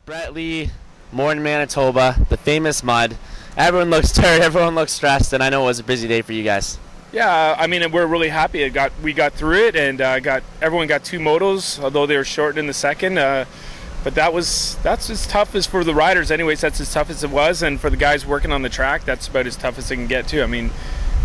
Brett Lee, Morden, Manitoba, the famous mud. Everyone looks tired, everyone looks stressed, and I know it was a busy day for you guys. Yeah, I mean, we're really happy. We got through it, and everyone got 2 motos, although they were short in the second. But that's as tough as for the riders. Anyways, that's as tough as it was, and for the guys working on the track, that's about as tough as they can get too. I mean,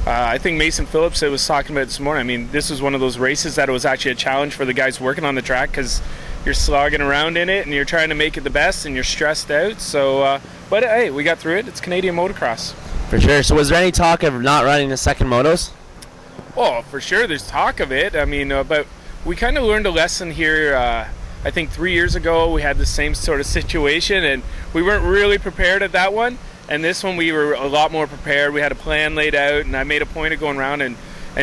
I think Mason Phillips was talking about it this morning. I mean, this was one of those races that it was actually a challenge for the guys working on the track because you're slogging around in it and you're trying to make it the best and you're stressed out. So, but hey, we got through it. It's Canadian motocross. For sure. So was there any talk of not running the second motos? Oh, for sure. There's talk of it. I mean, but we kind of learned a lesson here. I think 3 years ago we had the same sort of situation and we weren't really prepared at that one. And this one we were a lot more prepared. We had a plan laid out, and I made a point of going around and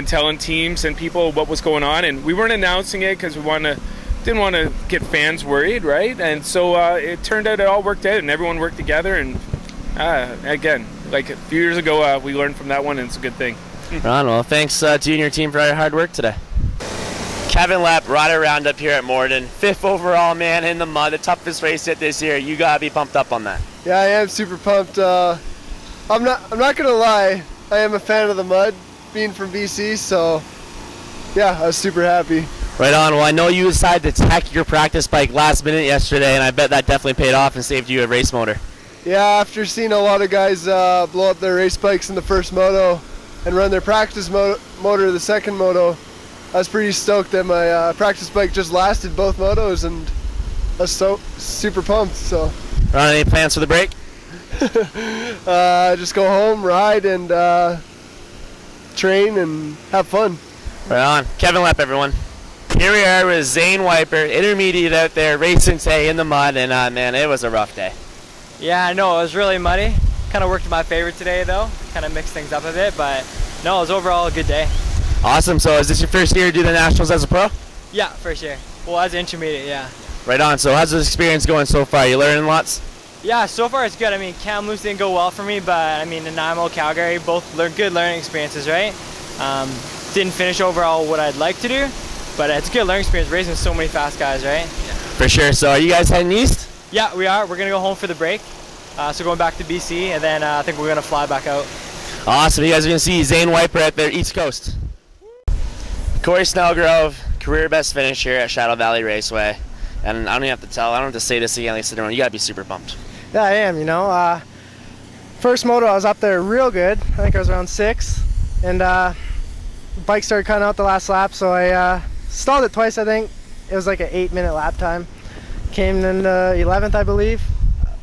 telling teams and people what was going on. And we weren't announcing it because we didn't want to get fans worried, right? And so it turned out it all worked out, and everyone worked together. And again, like a few years ago, we learned from that one, and it's a good thing. Ron, well, thanks to you and your team for all your hard work today. Kevin Lepp, rider roundup here at Morden. 5th overall, man, in the mud, the toughest race yet this year. You gotta be pumped up on that. Yeah, I am super pumped. I'm not gonna lie, I am a fan of the mud, being from BC. So yeah, I was super happy. Right on. Well, I know you decided to tech your practice bike last minute yesterday, and I bet that definitely paid off and saved you a race motor. Yeah, after seeing a lot of guys blow up their race bikes in the first moto and run their practice motor the second moto, I was pretty stoked that my practice bike just lasted both motos, and I was so super pumped. So, Ron, any plans for the break? Just go home, ride, and train and have fun. Right on. Kevin Lepp, everyone. Here we are with Zane Wiper, intermediate out there, racing today in the mud, and man, it was a rough day. Yeah, I know, it was really muddy. Kind of worked in my favor today, though. Kind of mixed things up a bit, but no, it was overall a good day. Awesome. So is this your first year to do the Nationals as a pro? Yeah, first year. Well, as an intermediate, yeah. Right on. So how's this experience going so far? You learning lots? Yeah, so far it's good. I mean, Kamloops didn't go well for me, but I mean, Nanaimo, Calgary, both good learning experiences, right? Didn't finish overall what I'd like to do, but it's a good learning experience racing with so many fast guys, right? Yeah. For sure. So are you guys heading east? Yeah, we are. We're going to go home for the break. So going back to BC, and then I think we're going to fly back out. Awesome. You guys are going to see Zane Wiper at the East Coast. Corey Snellgrove, career best finish here at Shadow Valley Raceway. And I don't even have to tell, I don't have to say this again, like I said, you got to be super pumped. Yeah, I am, you know. First moto, I was up there real good. I think I was around 6. And the bike started cutting out the last lap, so I stalled it twice, I think. It was like an 8-minute lap time. Came in 11th, I believe.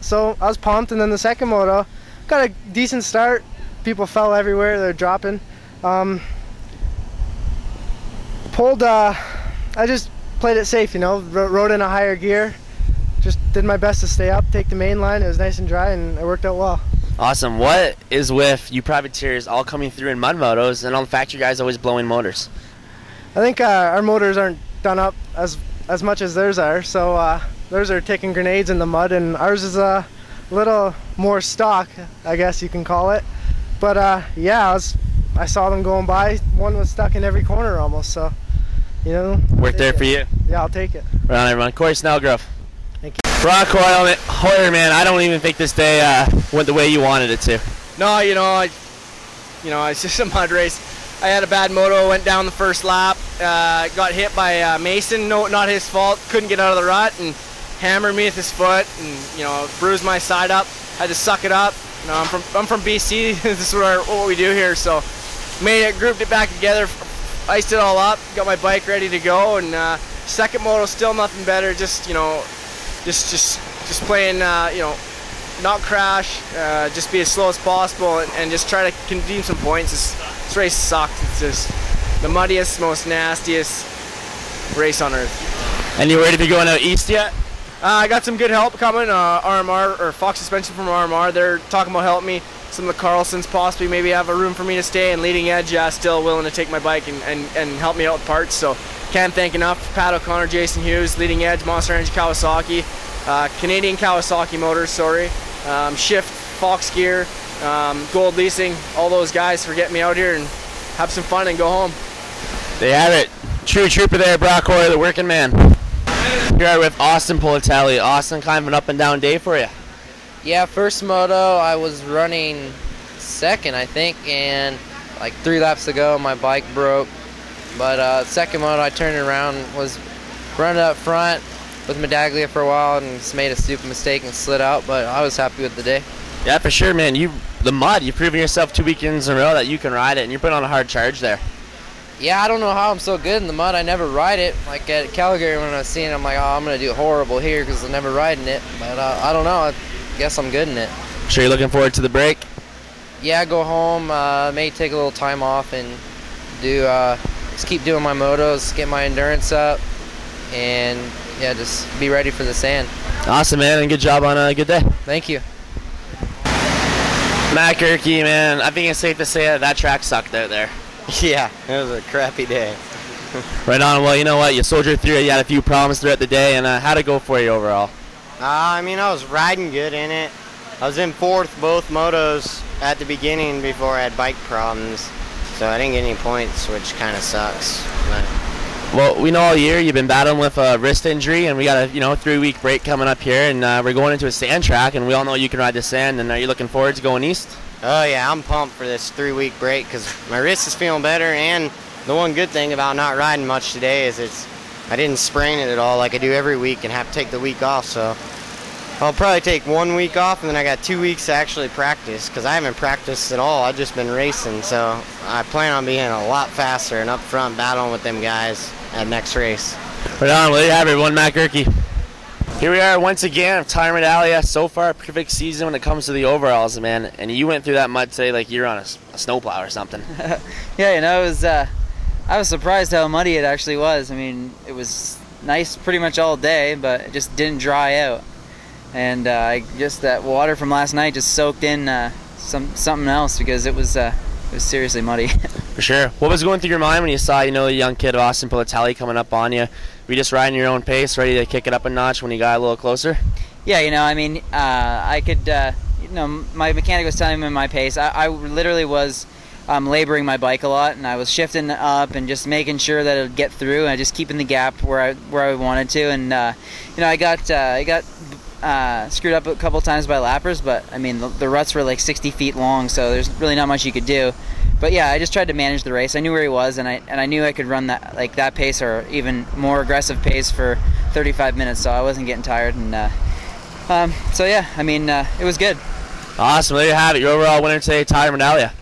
So I was pumped, and then the second moto, got a decent start. People fell everywhere, they're dropping. I just played it safe, you know, rode in a higher gear. Just did my best to stay up, take the main line. It was nice and dry, and it worked out well. Awesome. What is with you privateers all coming through in mud motos and all the fact you guys always blowing motors? I think our motors aren't done up as much as theirs are, so theirs are taking grenades in the mud, and ours is a little more stock, I guess you can call it. But yeah, I saw them going by. One was stuck in every corner almost, so you know. Worked there for you. Yeah, I'll take it. Right on, everyone. Corey Snellgrove. Thank you. Brock Hoyer, man, I don't even think this day went the way you wanted it to. No, it's just a mud race. I had a bad moto, went down the first lap, got hit by Mason. No, not his fault. Couldn't get out of the rut and hammered me with his foot, and bruised my side up. Had to suck it up. I'm from BC. This is what we do here. So made it, grouped it back together, iced it all up, got my bike ready to go, and second moto still nothing better. Just playing, not crash, just be as slow as possible, and just try to redeem some points. This race sucked. It's just the muddiest, most nastiest race on earth. And you ready to be going out east yet? I got some good help coming. RMR, or Fox Suspension from RMR, they're talking about helping me. Some of the Carlsons possibly maybe have a room for me to stay, and Leading Edge still willing to take my bike and help me out with parts. So can't thank enough Pat O'Connor, Jason Hughes, Leading Edge, Monster Energy Kawasaki, Canadian Kawasaki Motors, Shift, Fox Gear, Gold Leasing, all those guys for getting me out here and have some fun and go home. They have it. True trooper there, Brock Hoyer, the working man. Here with Austin Politelli. Austin, kind of an up and down day for you. Yeah, first moto I was running second, I think, and like 3 laps ago my bike broke. But second moto I turned around, was running up front with Medaglia for a while and just made a stupid mistake and slid out, but I was happy with the day. Yeah, for sure, man. The mud, you've proven yourself 2 weekends in a row that you can ride it, and you're putting on a hard charge there. Yeah, I don't know how I'm so good in the mud. I never ride it. Like at Calgary when I was seeing it, I'm like, oh, I'm going to do horrible here because I'm never riding it. But I don't know. I guess I'm good in it. Sure you're looking forward to the break? Yeah, go home, may take a little time off and do just keep doing my motos, get my endurance up, and yeah, just be ready for the sand. Awesome, man, and good job on a good day. Thank you. Matt Gerke, man, I think it's safe to say that track sucked out there. Yeah, it was a crappy day. Right on. Well, you know what? You soldiered through it. You had a few problems throughout the day, and how'd it go for you overall? I mean, I was riding good in it. I was in 4th both motos at the beginning before I had bike problems, so I didn't get any points, which kind of sucks. But well, we know all year you've been battling with a wrist injury, and we got a 3-week break coming up here, and we're going into a sand track, and we all know you can ride the sand. And are you looking forward to going east? oh yeah, I'm pumped for this 3-week break because my wrist is feeling better, and the one good thing about not riding much today is I didn't sprain it at all like I do every week and have to take the week off. So I'll probably take 1 week off, and then I got 2 weeks to actually practice because I haven't practiced at all. I've just been racing, so I plan on being a lot faster and up front battling with them guys at next race. Right on. Well, there you have it, everyone. Matt Gerke. Here we are once again, Tyler Medaglia. So far, a perfect season when it comes to the overalls, man. And you went through that mud today like you're on a snowplow or something. Yeah, I was surprised how muddy it actually was. I mean, it was nice pretty much all day, but it just didn't dry out. And that water from last night just soaked in something else because it was seriously muddy. For sure. What was going through your mind when you saw, the young kid Austin Politelli coming up on you? Were you just riding your own pace, ready to kick it up a notch when you got a little closer? Yeah, I could, my mechanic was telling me my pace. I literally was laboring my bike a lot, and I was shifting up and just making sure that it would get through, and just keeping the gap where I wanted to. And I got screwed up a couple times by lappers, but I mean the ruts were like 60 feet long, so there's really not much you could do. But yeah, I just tried to manage the race. I knew where he was, and I knew I could run that pace or even more aggressive pace for 35 minutes, so I wasn't getting tired. And so yeah, I mean it was good. Awesome. There you have it. Your overall winner today, Tyler Medaglia.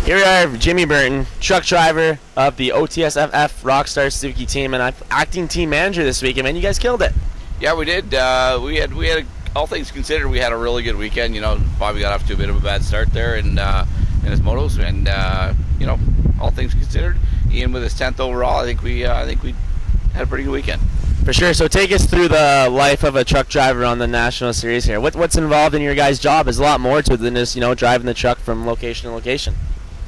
Here we are, Jimmy Burton, truck driver of the OTSFF Rockstar Suzuki team, and acting team manager this weekend. Man, you guys killed it. Yeah, we did. We had all things considered, we had a really good weekend. Bobby got off to a bit of a bad start there in his motos, and all things considered, Ian with his 10th overall. I think we had a pretty good weekend. For sure. So take us through the life of a truck driver on the National Series here. What's involved in your guys' job? There's a lot more to it than just driving the truck from location to location.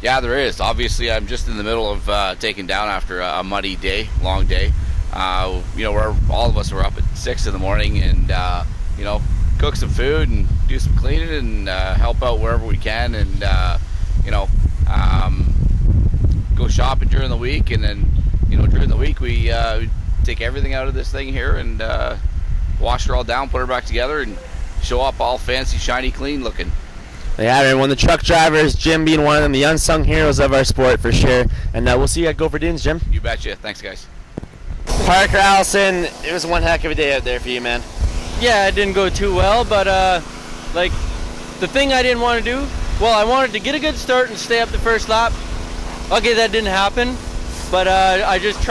Yeah, there is. Obviously, I'm just in the middle of taking down after a muddy day, long day. Where all of us were up at 6 in the morning and cook some food and do some cleaning and help out wherever we can, and go shopping during the week, and then during the week we take everything out of this thing here and wash her all down, put her back together, and show up all fancy, shiny, clean looking. Yeah, everyone. The truck drivers, Jim being one of them, the unsung heroes of our sport for sure. And we'll see you at Gopher Dunes, Jim. You betcha. Thanks, guys. Parker Allison, it was one heck of a day out there for you, man. Yeah, it didn't go too well, but the thing I didn't want to do, I wanted to get a good start and stay up the first lap. Okay, that didn't happen, but I just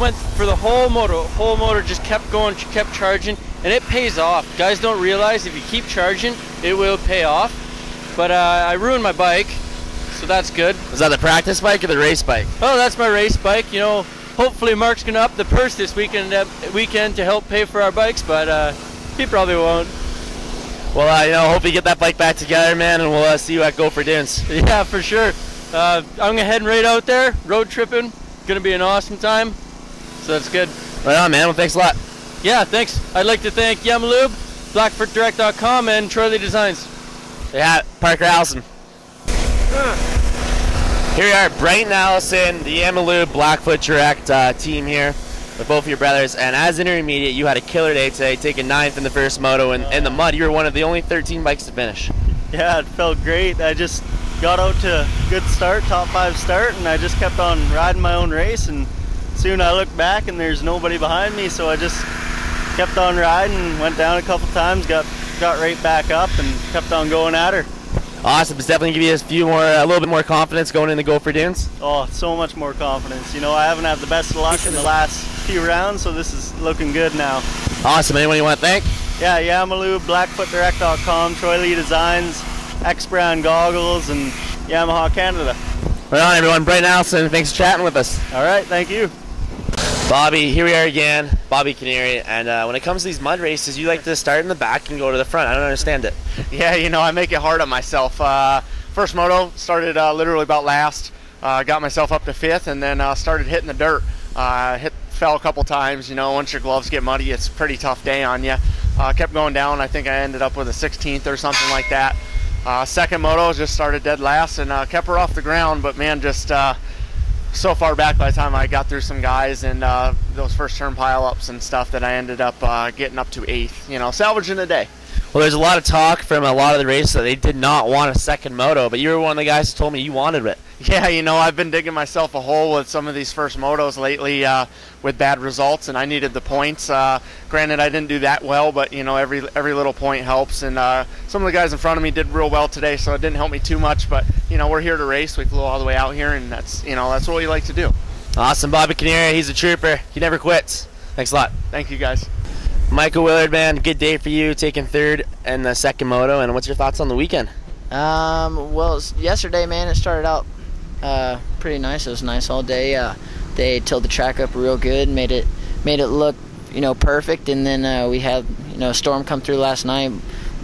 went for the whole motor just kept going, kept charging, and it pays off. Guys don't realize if you keep charging, it will pay off. But I ruined my bike, so that's good. Was that the practice bike or the race bike? Oh, that's my race bike. Hopefully Mark's going to up the purse this weekend to help pay for our bikes, but he probably won't. Well, hope you get that bike back together, man, and we'll see you at Gopher Dunes. Yeah, for sure. I'm heading right out there, road tripping. Going to be an awesome time, so that's good. Right on, man. Well, thanks a lot. Yeah, thanks. I'd like to thank Yamalube, BlackfootDirect.com, and Troy Designs. Yeah, Parker Allison. Here we are, Brighton Allison, the Yamalube Blackfoot Direct team here. with both of your brothers, and as intermediate, you had a killer day today, taking 9th in the first moto, and in the mud, you were one of the only 13 bikes to finish. Yeah, it felt great. I just got out to a good start, top 5 start, and I just kept on riding my own race, and soon I looked back and there's nobody behind me, so I just kept on riding, went down a couple times, got right back up, and kept on going at her. Awesome. It's definitely give you a little bit more confidence going into Gopher Dunes. Oh, so much more confidence. You know, I haven't had the best of luck in the last few rounds, so this is looking good now. Awesome. Anyone you want to thank? Yeah, Yamalu, BlackfootDirect.com, Troy Lee Designs, X-Brand Goggles, and Yamaha Canada. Right on, everyone. Brian Allison, thanks for chatting with us. All right, thank you. Bobby, here we are again, Bobby Canary, and when it comes to these mud races, you like to start in the back and go to the front. I don't understand it. Yeah, you know, I make it hard on myself. First moto, started literally about last, got myself up to 5th, and then started hitting the dirt. Fell a couple times. You know, once your gloves get muddy, it's a pretty tough day on you. Kept going down. I think I ended up with a 16th or something like that. Second moto, just started dead last and kept her off the ground, but man, just so far back by the time I got through some guys and those first turn pile-ups and stuff that I ended up getting up to 8th, you know, salvaging the day. Well, there's a lot of talk from a lot of the races that they did not want a second moto, but you were one of the guys who told me you wanted it. Yeah, you know, I've been digging myself a hole with some of these first motos lately with bad results, and I needed the points. Granted, I didn't do that well, but, you know, every little point helps, and some of the guys in front of me did real well today, so it didn't help me too much, but, you know, we're here to race. We flew all the way out here, and that's, you know, that's what we like to do. Awesome. Bobby Canary, he's a trooper. He never quits. Thanks a lot. Thank you, guys. Michael Willard, man, good day for you, taking 3rd in the second moto, and what's your thoughts on the weekend? Well, yesterday, man, it started out pretty nice. It was nice all day. They tilled the track up real good, made it look, you know, perfect, and then we had, you know, a storm come through last night.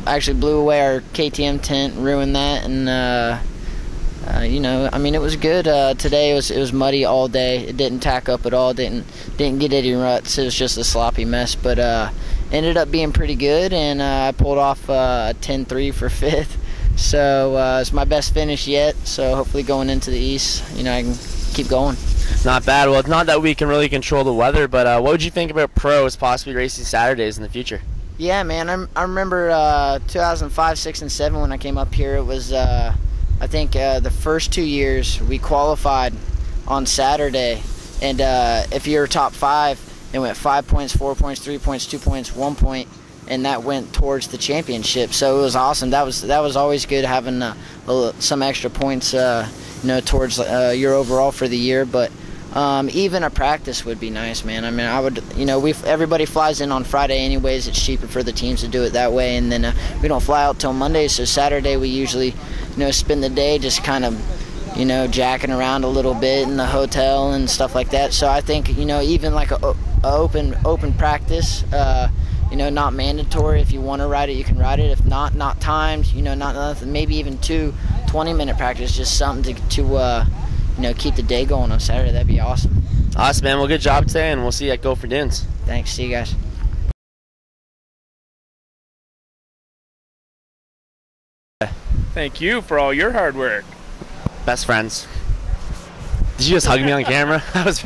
Actually blew away our KTM tent, ruined that, and you know, I mean, it was good. Today it was muddy all day. It didn't tack up at all. Didn't get any ruts. It was just a sloppy mess, but ended up being pretty good, and I pulled off a 10-3 for 5th. So it's my best finish yet. So hopefully going into the East, you know, I can keep going. Not bad. Well, it's not that we can really control the weather, but what would you think about pros possibly racing Saturdays in the future? Yeah, man. I remember 2005, 6, and 7 when I came up here. It was I think the first 2 years we qualified on Saturday, and if you were top 5, it went 5 points, 4 points, 3 points, 2 points, 1 point, and that went towards the championship. So it was awesome. That was always good, having some extra points, you know, towards your overall for the year. But even a practice would be nice, man. I mean, I would, you know, everybody flies in on Friday anyways. It's cheaper for the teams to do it that way, and then we don't fly out till Monday. So Saturday we usually, you know, spend the day just kind of, you know, jacking around a little bit in the hotel and stuff like that. So I think, you know, even like a open practice, you know, not mandatory. If you want to ride it, you can ride it. If not timed, you know, not nothing. Maybe even 2 20-minute practice, just something to you know, keep the day going on Saturday. That'd be awesome. Awesome, man. Well, good job today, and we'll see you at Gopher Dunes. Thanks. See you guys. Thank you for all your hard work. Best friends. Did you just hug me on camera? That was